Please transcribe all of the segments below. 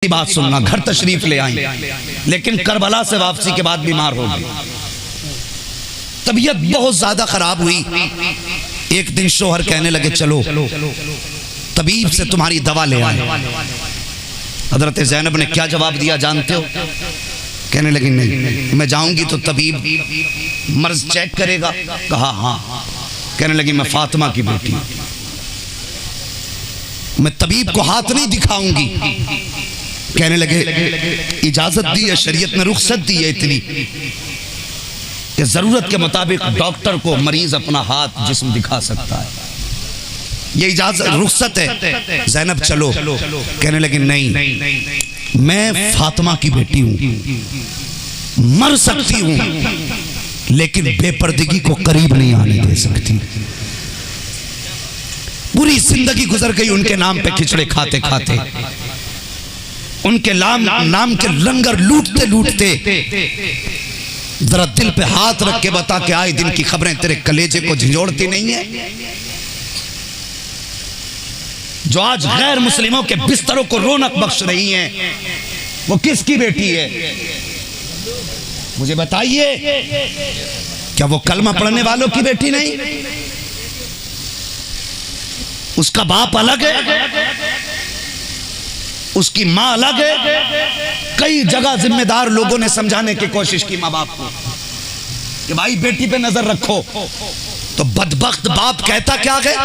बात सुनना, घर तशरीफ ले आई, लेकिन करबला से वापसी के बाद बीमार हो गई, तबीयत बहुत ज्यादा खराब हुई। एक दिन शोहर कहने लगे चलो तबीब से तुम्हारी दवा ले आए। हजरत ज़ैनब ने क्या जवाब दिया जानते हो? कहने लगी नहीं, मैं जाऊंगी तो तबीब मर्ज चेक करेगा। कहा हाँ। कहने लगी मैं फातिमा की बेटी, मैं तबीब को हाथ नहीं दिखाऊंगी। कहने लगे इजाजत दी है, शरीयत ने रुख्सत दी है इतनी कि जरूरत के मुताबिक डॉक्टर को मरीज अपना हाथ जिस्म दिखा सकता है, ये इजाजत रुख्सत है। ज़ैनब चलो। कहने लगी नहीं, मैं फातिमा की बेटी हूं, मर सकती हूं लेकिन बेपर्दगी को करीब नहीं आने दे सकती। पूरी जिंदगी गुजर गई उनके नाम पे खिचड़े खाते खाते, उनके नाम के लंगर लूटते लूटते। जरा दिल पे हाथ रख के बता के आए दिन की खबरें तेरे कलेजे को झंझोड़ती नहीं है? जो आज गैर मुस्लिमों के बिस्तरों को रौनक बख्श रही हैं, वो किसकी बेटी है? मुझे बताइए, क्या वो कलमा पढ़ने वालों की बेटी नहीं? उसका बाप अलग है, उसकी मां अलग है। कई जगह जिम्मेदार लोगों ने समझाने की कोशिश की मां बाप को कि भाई बेटी पे नजर रखो, तो बदबख्त बाप कहता क्या है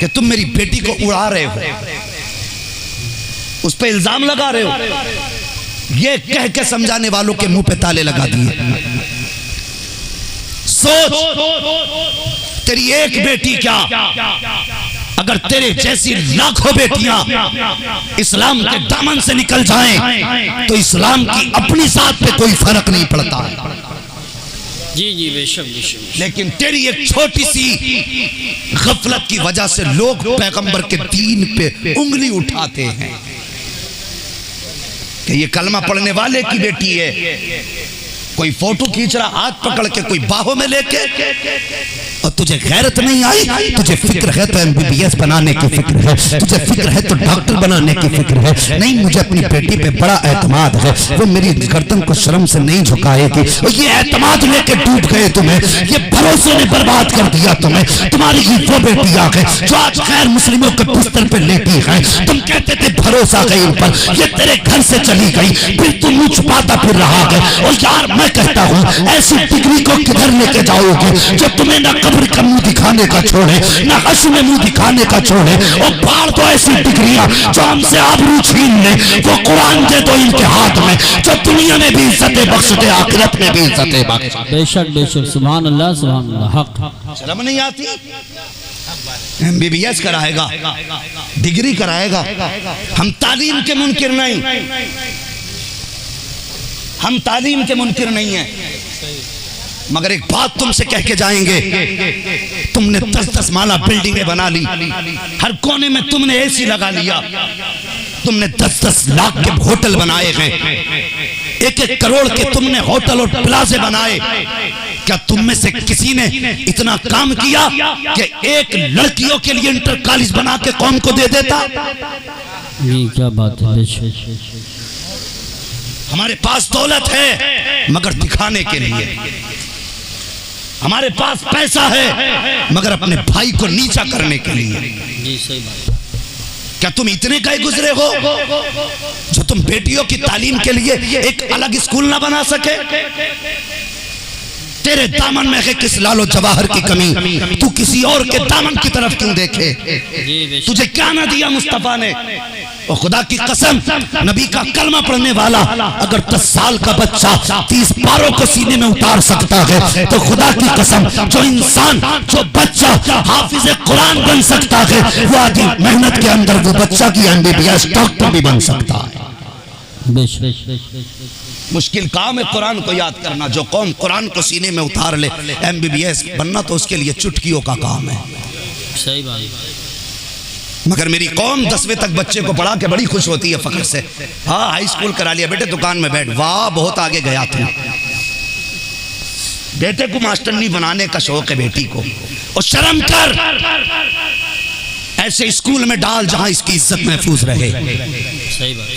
कि तुम मेरी बेटी को उड़ा रहे हो, उस पे इल्जाम लगा रहे हो। ये कह के समझाने वालों के मुंह पे ताले लगा दिए। सोच, तेरी एक बेटी क्या, अगर तेरे जैसी लाखों बेटियां इस्लाम के दामन से निकल जाएं तो इस्लाम की अपनी जात पे कोई फर्क नहीं पड़ता है। जी जी बेशक बेशक। लेकिन तेरी एक छोटी सी गफलत की वजह से लोग पैगंबर के दीन पे उंगली उठाते हैं कि ये कलमा पढ़ने वाले की बेटी है। कोई फोटो खींच रहा हाथ पकड़ के, कोई बाहों में लेके, और तुझे गैरत नहीं आई? तुझे फिक्र है तो MBBS बनाने की फिक्र है, तुझे फिक्र है तो डॉक्टर बनाने की फिक्र है। नहीं, मुझे अपनी बेटी पे बड़ा एतमाद है, वो मेरी गर्दन को शर्म से नहीं झुकाएगी। और ये एतमाद लेके डूब गए तुम्हें, ये भरोसे ने बर्बाद कर दिया तुम्हें। तुम्हारी ही वो बेटी आ गई जो आज गैर मुस्लिमों के बिस्तर पे लेटी है। तुम कहते थे भरोसा गई उन पर, ये तेरे घर से चली गई, फिर तुम मुंह छुपाता फिर रहा है। और यार मैं कहता हूं ऐसी डिग्री को किधर लेके जाओगे जो तुम्हें ना कब्र का मुंह दिखाने का छोड़े, ना हश्र में मुंह दिखाने का छोड़े। और बाढ़ तो ऐसी डिग्रियां जो हमसे आबरू छीन ले, वो कुरान दे दो इनके हाथ में, जो दुनिया में भी इज्जतें बख्श दे, आखिरत में भी इज्जतें बख्श। बेशक बेशक, सुभान अल्लाह सुभान अल्लाह। हक शर्म नहीं आती? MBBS कराएगा, डिग्री कराएगा। हम तालीम के मुनकिर नहीं, हम तालीम के मुनकिर नहीं है, मगर एक बात तुमसे कह के जाएंगे, तुमने 10-10 माला बिल्डिंगें बना ली, हर कोने में तुमने AC लगा लिया, तुमने 10-10 लाख के होटल बनाए हैं, 1-1 करोड़ के तुमने होटल और प्लाजे बनाए। क्या तुम में से किसी ने इतना काम किया कि एक लड़कियों के लिए इंटर कॉलेज बना के कौम को दे देता? ये क्या बात है? हमारे पास दौलत है मगर दिखाने के लिए, हमारे पास पैसा है मगर अपने भाई को नीचा करने के लिए। जी सही बात। क्या तुम इतने गए गुजरे हो जो तुम बेटियों की तालीम के लिए एक अलग स्कूल ना बना सके? तेरे दामन में है किस लालो जवाहर की कमी, तू किसी और के दामन की तरफ क्यों देखे? तुझे क्या ना दिया मुस्तफा ने? और खुदा की कसम, नबी का कलमा पढ़ने वाला अगर 10 साल का बच्चा 30 पारों को सीने में उतार सकता है, तो खुदा की कसम जो इंसान, जो बच्चा हाफिज कुरान बन सकता है, वो आदि मेहनत के अंदर वो बच्चा की MBBS डॉक्टर भी बन सकता है। मुश्किल काम है कुरान को याद करना। जो कौम कुरान को सीने में उतार ले, MBBS बनना तो उसके लिए चुटकियों का काम है। सही बात। मगर मेरी कौम 10वीं तक बच्चे को पढ़ा के बड़ी खुश होती है फख्र से। हाँ, हाई स्कूल करा लिया बेटे, दुकान में बैठ, वाह बहुत आगे गया तू। बेटे को मास्टरनी बनाने का शौक है बेटी को, और शर्म कर, ऐसे स्कूल में डाल जहां इसकी इज्जत महफूज रहे। सही बात।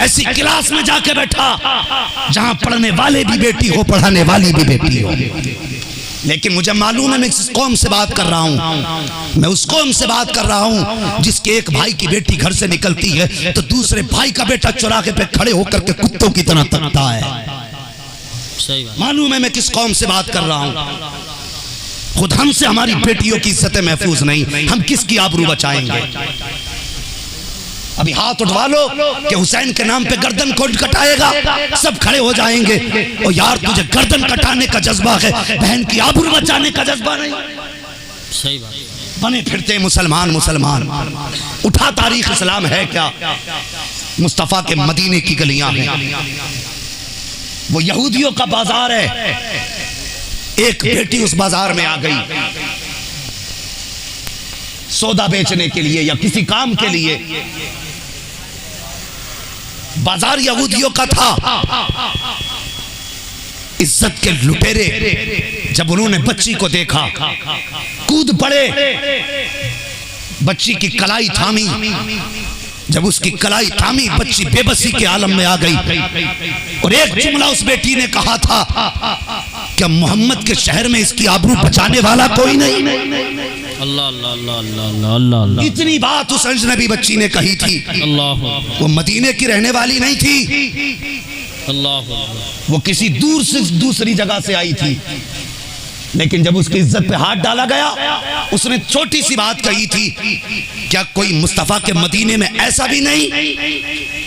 ऐसी क्लास में जाके बैठा जहां पढ़ने वाले भी बेटी हो, पढ़ाने वाली भी बेटी हो। लेकिन मुझे मालूम है मैं किस कौम से बात कर रहा हूं। मैं उस कौम से बात कर रहा हूं जिसके एक भाई की बेटी घर से निकलती है तो दूसरे भाई का बेटा चौराहे पे खड़े होकर के कुत्तों की तरह तकता है। सही बात। मालूम है मैं किस कौम से बात कर रहा हूं। खुद हमसे हमारी बेटियों की इज्जतें महफूज नहीं, हम किसकी आबरू बचाएंगे? अभी हाथ उठवा लो कि हुसैन के नाम पे गर्दन कौन कटाएगा, सब खड़े हो जाएंगे। और यार तुझे गर्दन कटाने का जज्बा है, बहन की आबरू बचाने का जज्बा नहीं। सही बात। बने फिरते मुसलमान मुसलमान, उठा तारीख इस्लाम है क्या? मुस्तफा के मदीने की गलियां हैं, वो यहूदियों का बाजार है। एक बेटी उस बाजार में आ गई सौदा बेचने के लिए या किसी काम के लिए। बाजार यहूदियों का था। इज्जत के लुटेरे जब उन्होंने बच्ची को देखा कूद पड़े, बच्ची की कलाई थामी। जब उसकी कलाई थामी बच्ची बेबसी के आलम में आ गई और एक जुमला उस बेटी ने कहा था, क्या मोहम्मद के शहर में इसकी आबरू बचाने वाला कोई नहीं? अल्लाह अल्लाह अल्लाह अल्लाह अल्लाह अल्लाह। इतनी बात उस अजनबी बच्ची ने कही थी। अल्लाह। वो मदीने की रहने वाली नहीं थी, अल्लाह। वो किसी दूर से दूसरी जगह से आई थी। लेकिन जब उसकी इज्जत पे हाथ डाला गया उसने छोटी सी बात कही थी, क्या कोई मुस्तफा के मदीने में ऐसा भी नहीं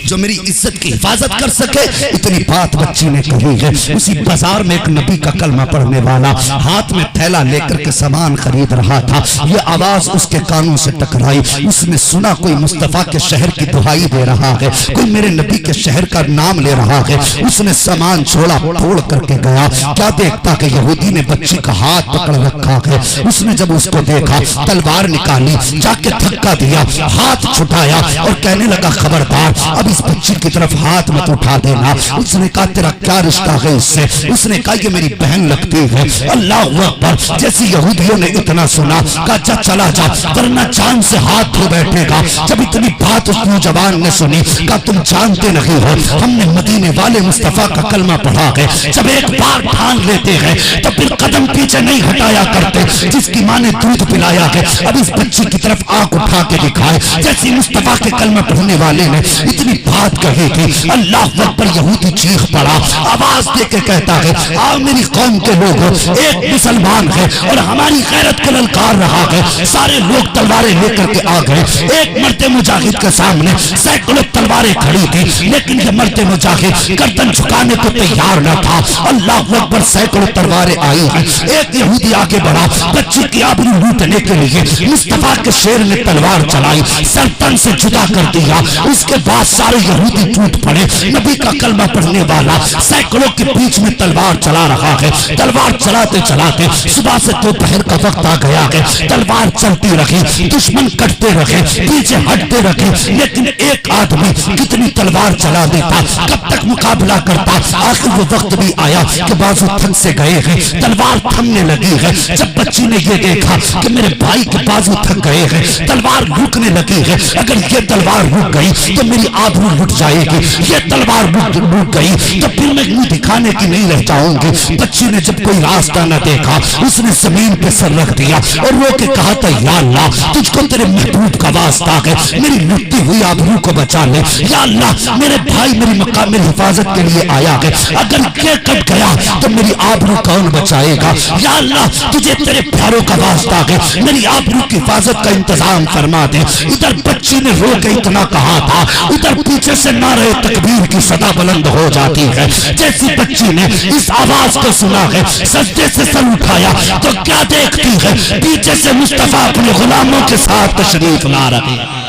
जो मेरी इज्जत की हिफाजत कर सके? इतनी बात बच्ची ने कही है। उसी बाजार में एक नबी का कलमा पढ़ने वाला हाथ में थैला लेकर के सामान खरीद रहा था। ये आवाज उसके कानों से टकराई। उसने सुना कोई मुस्तफा के शहर की दुहाई दे रहा है, कोई मेरे नबी के शहर का नाम ले रहा है। उसने सामान छोड़ा, तोड़ करके गया। क्या देखता कि यहूदी ने बच्ची का हाथ पकड़ रखा है। उसने जब उसको देखा तलवार निकाली, जाके धक्का दिया, हाथ छुटाया और कहने लगा, खबरदार अब इस बच्ची की तरफ हाथ मत उठा देना। उसने कहा, तेरा क्या रिश्ता है इससे? उसने कहा, ये मेरी बहन लगती है। अल्लाह अकबर। जैसे यहूदियों ने इतना सुना, कहा, जा चला जा, वरना जान से हाथ धो बैठेगा। जब इतनी बात उस नौजवान ने सुनी, कहा, तुम जानते नहीं हो हमने मदीने वाले मुस्तफा का कलमा पढ़ा है। जब एक बार ठान लेते हैं तो फिर कदम पीछे नहीं हटाया करते। जिसकी माँ ने दूध पिलाया है अब इस बच्ची की तरफ आंख उठा के दिखाए। जैसे मुस्तफा के कलमा पढ़ने वाले ने इतनी बात कही थी, अल्लाह अकबर। यहूदी चीख पड़ा, आवाज दे के कहता है, आओ मेरी कौम के लोग, एक मुसलमान है और हमारी गैरत को ललकार रहा है। सारे लोग तलवारें लेकर के आ गए। एक मरते मुजाहिद के सामने सैकड़ों तलवारें खड़ी थी, लेकिन ये मरते मुजाहिद गर्दन झुकाने को तैयार न था। अल्लाह अकबर। सैकड़ों तलवारें आई हैं। एक यहूदी आगे बढ़ा, बच्ची की आबरू लूटने के लिए मुस्तफा के शेर ने तलवार चलाई, सरतन से जुदा कर दिया। उसके बाद सारे यहूदी टूट पड़े। नबी का कलमा पढ़ने वाला सैकड़ों के बीच में तलवार चला रहा है। तलवार चलाते चलाते सुबह से दोपहर का वक्त आ गया है। तलवार चलती रही, दुश्मन कटते रहे, पीछे हटते रहे, लेकिन एक आदमी कितनी तलवार चला देता, कब तक मुकाबला करता? आखिर वो वक्त भी आया कि बाजू थक से गए हैं, तलवार थमने लगी है। जब बच्ची ने ये देखा कि मेरे भाई के बाजू थक गए हैं, तलवार रुकने लगी है, अगर ये तलवार रुक गई तो मेरी आबरू लुट जाएगी, ये तलवार रुक गई तो फिर मैं मुंह दिखाने की नहीं रह जाऊंगी। बच्ची ने जब कोई रास्ता न देखा उसने जमीन पे सर रख दिया और रो के कहा था, या अल्लाह तुझको तेरे महबूब का वास्ता है, मेरी लुटती हुई आबरू को बचा ले। या अल्लाह मेरे भाई मेरी मकाम में हिफाजत के लिए आया है, अगर ये कट गया तो मेरी आबरू कौन बचाएगा? या अल्लाह तुझे तेरे प्यारों का वास्ता है, मेरी आबरू की हिफाजत का इंतजाम फरमा दे। इधर बच्ची ने रो के इतना कहा था, उधर पीछे से नारे तकबीर की सदा बुलंद हो जाती है। जैसी बच्ची ने इस आवाज को सुना है, सजदे से सर उठाया तो क्या देखती है, पीछे से मुस्तफा अपने गुलामों के साथ तशरीफ ला रहे हैं।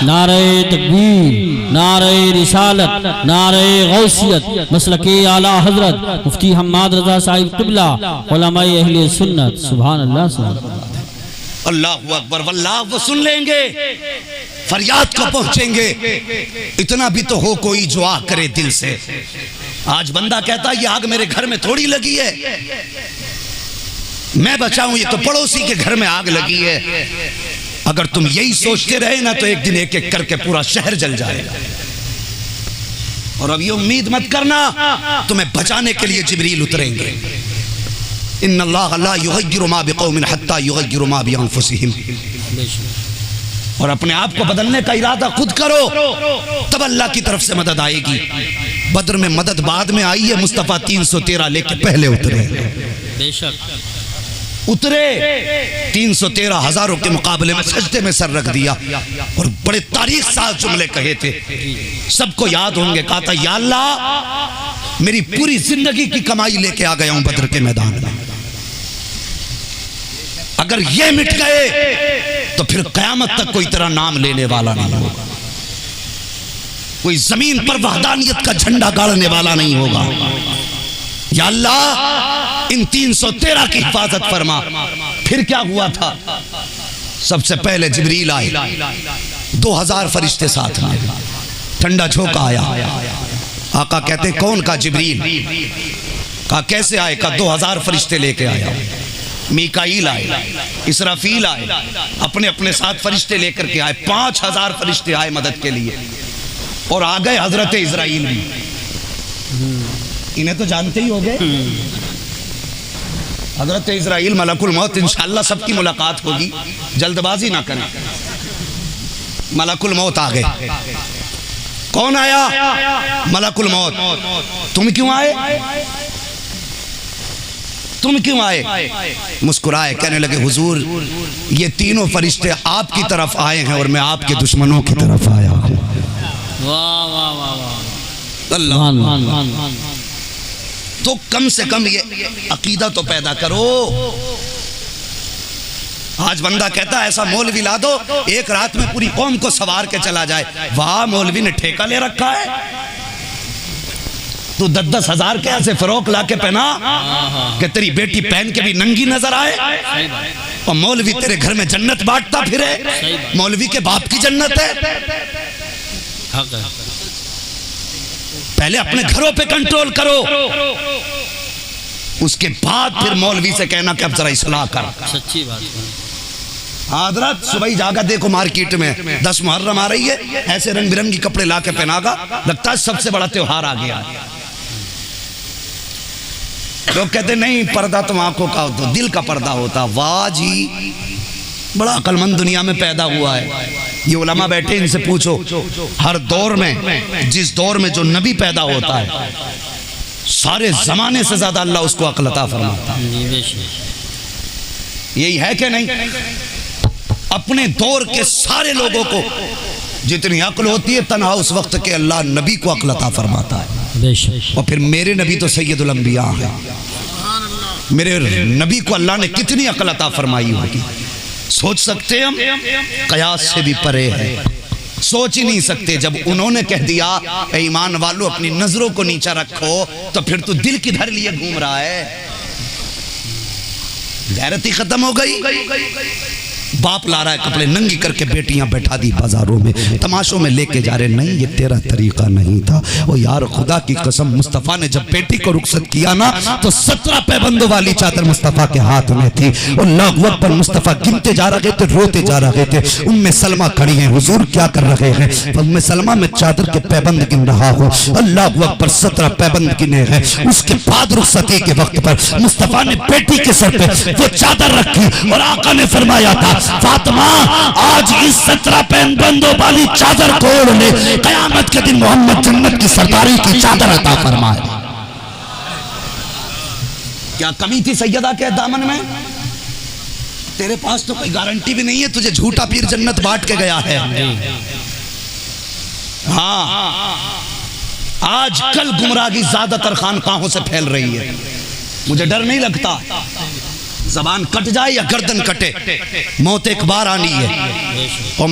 नारे तकबीर, नारे रिसालत, नारे गौसियत, मसलके आला हजरत मुफ्ती हम्माद रजा साहिब क़िबला, उलमाए अहले सुन्नत। सुभान अल्लाह, सुभान अल्लाह। अल्लाहु अकबर। वल्लाह वो सुन लेंगे, फरियाद को पहुंचेंगे। इतना भी तो हो कोई जो आग करे दिल से। आज बंदा कहता है ये आग मेरे घर में थोड़ी लगी है, मैं बचाऊं, ये तो पड़ोसी के घर में आग लगी है। अगर तुम यही सोचते रहे ना तो एक दिन एक एक करके पूरा शहर जल जाएगा। और अब ये उम्मीद मत करना तुम्हें बचाने के लिए जिब्रील उतरेंगे। इन्नल्लाह ला युग़य्यिरु मा बिक़ौमिन हत्ता युग़य्यिरु मा बिअन्फुसिहिम। और अपने आप को बदलने का इरादा खुद करो, तब अल्लाह की तरफ से मदद आएगी। बद्र में मदद बाद में आई है, मुस्तफ़ा 313 लेके पहले उतरे। बेशक उतरे 313 हजारों के मुकाबले में सजदे में सर रख दिया और बड़े तारीख साज जुमले कहे थे, सबको याद होंगे। कहा था, या अल्लाह मेरी पूरी जिंदगी की कमाई लेके आ गया हूं बद्र के मैदान में, अगर ये मिट गए तो फिर कयामत तक कोई तेरा नाम लेने वाला नहीं होगा, कोई जमीन पर वहदानियत का झंडा गाड़ने वाला नहीं होगा। या अल्लाह इन 313 की हिफाजत फरमा। फिर क्या हुआ था? सबसे पहले जिब्रील आए, 2000 फरिश्ते साथ में, ठंडा झोंका आया। आका कहते कौन? का जिब्रील। कहा कैसे आए? का 2000 फरिश्ते लेके आया। मीकाईल आए, इसराफील आए, अपने अपने साथ फरिश्ते लेकर के आए। 5000 फरिश्ते आए मदद के लिए और आ गए हजरत इजराइल भी। इन्हें तो जानते ही होंगे, हजरत इजराइल मलकुल मौत। इंशाअल्लाह सबकी मुलाकात होगी, जल्दबाजी ना करें। मलकुल मौत आ गए। कौन आया? मलकुल मौत। तुम क्यों आए? तुम क्यों आए? मुस्कुराए, कहने लगे हुजूर ये तीनों फरिश्ते आपकी तरफ आए हैं और मैं आपके दुश्मनों की तरफ आया हूं। वाह वाह वाह वाह, अल्लाह। तो कम से कम ये अकीदा तो पैदा करो। आज बंदा कहता है ऐसा मौलवी ला दो एक रात में पूरी कौम को सवार के चला जाए। वाह, मौलवी ने ठेका ले रखा है। तू 10-10 हजार के ऐसे फरोक ला के पहना कि तेरी बेटी पहन के भी नंगी नजर आए, और मौलवी तेरे घर में जन्नत बांटता फिरे। मौलवी के बाप की जन्नत है। पहले अपने घरों पे कंट्रोल करो, उसके बाद फिर मौलवी से कहना कि अब जरा इस्लाह कर। सच्ची बात। हजरत सुबह ही जागा, देखो मार्केट में 10 मुहर्रम आ रही है, ऐसे रंग बिरंगी कपड़े ला के पहनागा, लगता है सबसे बड़ा त्योहार आ गया। लोग कहते नहीं पर्दा तो आंखों का होता, दिल का पर्दा होता। वाह जी, बड़ा अक्लमंद दुनिया में पैदा हुआ है। ये उलमा बैठे, इनसे पूछो हर दौर में, जिस दौर में जो नबी पैदा होता है, सारे जमाने से ज्यादा अल्लाह उसको अक्ल अता फरमाता है। यही है कि नहीं? अपने दौर के सारे लोगों को जितनी अक्ल होती है तन्हा उस वक्त के अल्लाह नबी को अक्ल अता फरमाता है। और फिर मेरे नबी तो सैयदुल अंबिया है। मेरे नबी को अल्लाह ने कितनी अक्ल अता फरमाई होगी, सोच सकते हम? कयास से भी परे है, सोच ही नहीं सकते। जब उन्होंने कह दिया ए ईमान वालों अपनी नजरों को नीचा रखो, तो फिर तो दिल किधर लिए घूम रहा है? गैरत ही खत्म हो गई। बाप ला रहा है कपड़े नंगी करके बेटियां बैठा दी बाजारों में, तमाशों में लेके जा रहे। नहीं, ये तेरा तरीका नहीं था। ओ यार, खुदा की कसम, मुस्तफ़ा ने जब बेटी को रुखसत किया ना, तो 17 पैबंदों वाली चादर मुस्तफ़ा के हाथ में थी। और अल्लाहु अकबर, मुस्तफ़ा गिनते जा रहे थे, रोते जा रहे थे। उम्मे सलमा खड़ी हैं, हुजूर क्या कर रहे हैं? उम्मे सलमा में चादर के पैबंद गिन रहा हो। अल्लाहु अकबर, 17 पैबंद गिने हैं। उसके बाद रुखसती के वक्त पर मुस्तफ़ा ने बेटी के सर पे वो चादर रखी और आका ने फरमाया था, फातिमा आज इस 17 पैबंदों वाली चादर को ओढ़ ले, कयामत के दिन मोहम्मद जन्नत की सरदारी की चादर अता फरमाए। क्या कमी थी सैयदा के दामन में? तेरे पास तो कोई गारंटी भी नहीं है, तुझे झूठा पीर जन्नत बांट के गया है। हाँ, आज कल गुमराही ज्यादातर खानकाहों से फैल रही है। मुझे डर नहीं लगता, जबान कट जाए या गर्दन कटे, मौत एक बार आनी है। और